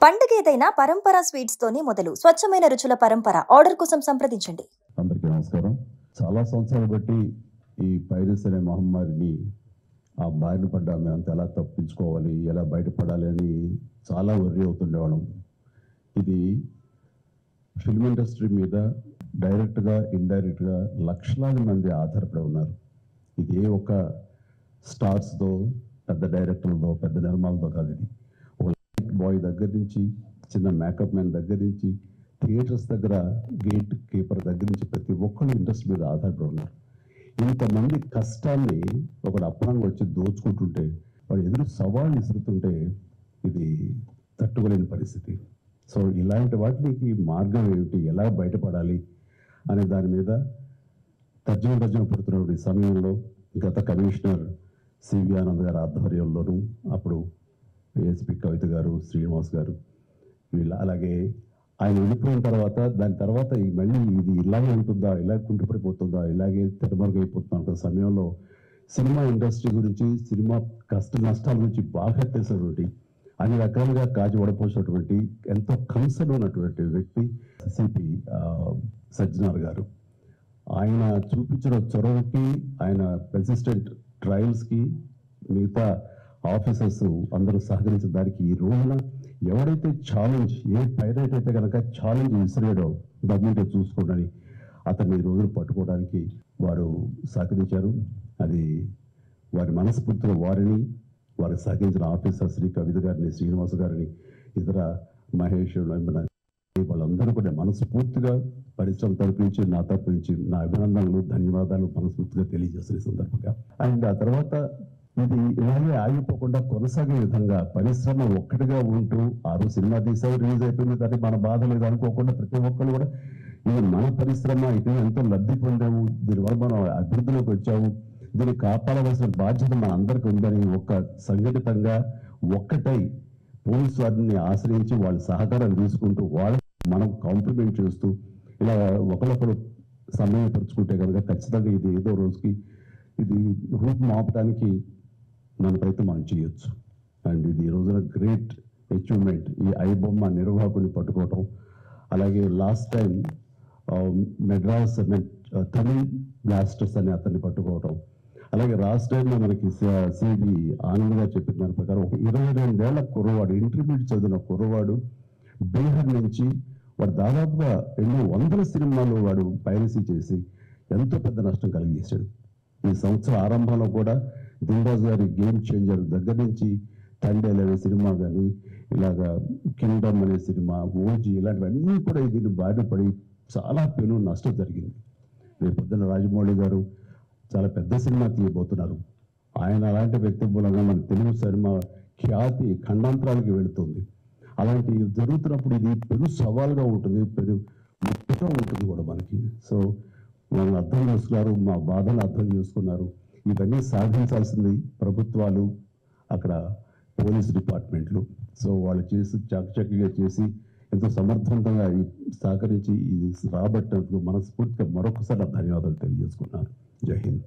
పండుగ ఏదైనా పరంపర స్వీట్స్ తోనే మొదలు. స్వచ్ఛమైన రుచుల పరంపర. ఆర్డర్ కోసం సంప్రదించండి. అందరికీ నమస్కారం. చాలా సంవత్సరాలు బట్టి ఈ పైరస్ అనే మహమ్మారిని ఆ బారిన పడ్డా మేమంతా ఎలా తప్పించుకోవాలి, ఎలా బయటపడాలి అని చాలా వర్రీ అవుతుండేవాళ్ళం. ఇది ఫిల్మ్ ఇండస్ట్రీ మీద డైరెక్ట్గా ఇండైరెక్ట్గా లక్షలాది మంది ఆధారపడి ఉన్నారు. ఇది ఏ ఒక స్టార్స్తో, పెద్ద డైరెక్టర్లతో, పెద్ద నిర్మాలతో కాదు. ఇది ఒక లైట్ బాయ్ దగ్గర నుంచి, చిన్న మేకప్ మ్యాన్ దగ్గర నుంచి, థియేటర్స్ దగ్గర గేట్ కీపర్ దగ్గర నుంచి ప్రతి ఒక్కరు ఇండస్ట్రీ మీద ఆధారపడి ఉన్నారు. ఇంతమంది కష్టాన్ని ఒకడు అప్పనంగా వచ్చి దోచుకుంటుంటే, వాడు ఎదురు సవాళ్ళు ఇసురుతుంటే ఇది తట్టుకోలేని పరిస్థితి. సో ఇలాంటి వాటికి మార్గం ఏమిటి, ఎలా బయటపడాలి అనే దాని మీద తర్జన పడుతున్న సమయంలో గత కమిషనర్ సివి ఆనంద్ గారి ఆధ్వర్యంలోనూ, అప్పుడు ఏఎస్పీ కవిత గారు, శ్రీనివాస్ గారు, వీళ్ళు, అలాగే ఆయన వెళ్ళిపోయిన తర్వాత దాని తర్వాత మళ్ళీ ఇది ఇలాగే ఉంటుందా, ఇలా కుంటుపడిపోతుందా, ఇలాగే తెరమరుగైపోతుందా అనుకున్న సమయంలో సినిమా ఇండస్ట్రీ గురించి, సినిమా కష్ట నష్టాల గురించి బాగా తెలిసినటువంటి, అన్ని రకాలుగా కాచి వడపోసినటువంటి, ఎంతో కన్సర్న్ ఉన్నటువంటి వ్యక్తి సిపి సజ్జనార్ గారు. ఆయన చూపించిన చొరవకి, ఆయన పెర్సిస్టెంట్ ట్రయల్స్కి మిగతా ఆఫీసర్స్ అందరూ సహకరించిన దానికి ఈ రోజున ఎవరైతే ఛాలెంజ్, ఏ పైరేట్ అయితే కనుక ఛాలెంజ్ విసిరేయడం గవర్నమెంట్ చూసుకోవడానికి అతన్ని ఈ రోజులు పట్టుకోవడానికి వారు సహకరించారు. అది వారి మనస్ఫూర్తిగా వారిని, వారికి సహకరించిన ఆఫీసర్ శ్రీ కవిత గారిని, శ్రీనివాస్ గారిని, ఇతర మహేష్, వాళ్ళందరూ కూడా మనస్ఫూర్తిగా పరిశ్రమ తరపు నుంచి, నా తరపు నుంచి నా అభినందనలు, ధన్యవాదాలు మనస్ఫూర్తిగా తెలియజేస్తున్న సందర్భంగా. అండ్ ఆ తర్వాత ఇది ఇలాగే ఆగిపోకుండా కొనసాగే విధంగా పరిశ్రమ ఒక్కటిగా ఉంటూ, ఆ రోజు సినిమా తీసావు, రిలీజ్ అయిపోయింది, దాన్ని మన బాధ లేదు అనుకోకుండా ప్రతి ఒక్కరు కూడా ఇది మన పరిశ్రమ, ఇది ఎంతో లబ్ధి పొందాము, దీనివల్ల మనం అభివృద్ధిలోకి వచ్చాము, దీన్ని కాపాడవలసిన బాధ్యత మన అందరికీ ఉందని ఒక సంఘటితంగా ఒక్కటై పోలీసు వారిని ఆశ్రయించి వాళ్ళ సహకారం తీసుకుంటూ, వాళ్ళకి మనం కాంప్లిమెంట్ చేస్తూ ఇలా ఒకరొకరు సమయపరుచుకుంటే కనుక ఖచ్చితంగా ఇది ఏదో రోజుకి ఇది రూపం ఆపడానికి మన ప్రయత్నం మనం చేయొచ్చు. అండ్ ఇది ఈ రోజున గ్రేట్ అచీవ్మెంట్, ఈ ఐబొమ్మ నిర్వాహకుని పట్టుకోవటం. అలాగే last time Madras Tamil blasters అని అతన్ని పట్టుకోవటం. అలాగే లాస్ట్ టైంలో మనకి సివి ఆనంద్ గారు చెప్పిన దాని ప్రకారం ఒక 22 ఏళ్ల కుర్రవాడు, ఇంటర్మీడియట్ చదివిన కుర్రవాడు, బీహార్ నుంచి వాడు దాదాపుగా ఎన్నో వందల సినిమాలు వాడు పైరసీ చేసి ఎంతో పెద్ద నష్టం కలిగజేశాడు. ఈ సంవత్సరం ఆరంభంలో కూడా దిల్రాజు గారి గేమ్ చేంజర్ దగ్గర నుంచి, తండేల్ అనే సినిమా కానీ, ఇలాగా కింగ్డమ్ అనే సినిమా, ఓజీ, ఇలాంటివన్నీ కూడా దీన్ని బారినపడి చాలా పెను నష్టం జరిగింది. రేపు పొద్దున్న రాజమౌళి గారు చాలా పెద్ద సినిమా తీయబోతున్నారు. ఆయన అలాంటి వ్యక్తి మూలంగా మన తెలుగు సినిమా ఖ్యాతి ఖండాంతరాలకి వెళుతుంది. అలాంటి జరుగుతున్నప్పుడు ఇది పెను సవాల్గా ఉంటుంది, పెను ముఖ్యంగా ఉంటుంది కూడా మనకి. సో మనం అర్థం చేసుకున్నారు, మా బాధను అర్థం చేసుకున్నారు. ఇవన్నీ సాధించాల్సింది ప్రభుత్వాలు, అక్కడ పోలీస్ డిపార్ట్మెంట్లు. సో వాళ్ళు చేసి చక్కగా చేసి ఎంతో సమర్థవంతంగా సహకరించి ఇది రాబట్టినందుకు మనస్ఫూర్తిగా మరొకసారి ధన్యవాదాలు తెలియజేసుకున్నాను. జై హింద్.